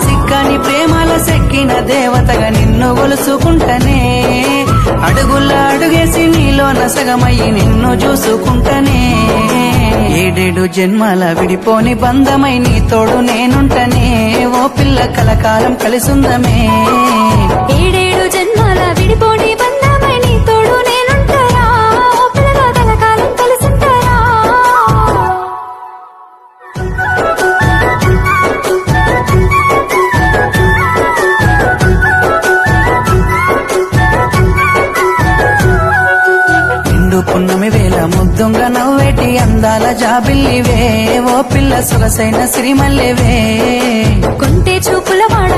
సిక్కని ప్రేమల సెక్కిన దేవతగా నిన్ను గొలుసుకుంటనే అడుగుల అడుగేసి నీలో నసగమయ్యి నిన్ను చూసుకుంటనే ఏడేడు జన్మల విడిపోని బంధమై నీ తోడు నేనుంటనే ఓ పిల్ల కలకాలం కలిసుందమే ఏడేడు జన్మాల విడిపోని బంధమై నీ తోడు నేనుంటారా ఓ పిల్లగా కలకాలం కలిసుంటారా నిండు పున్నమి వేళ ముద్దుంగా నవ్వేటి అందాల జాబిల్లివే ఓ పిల్ల సొగసైన సిరిమల్లివే కొంటే చూపుల వాడ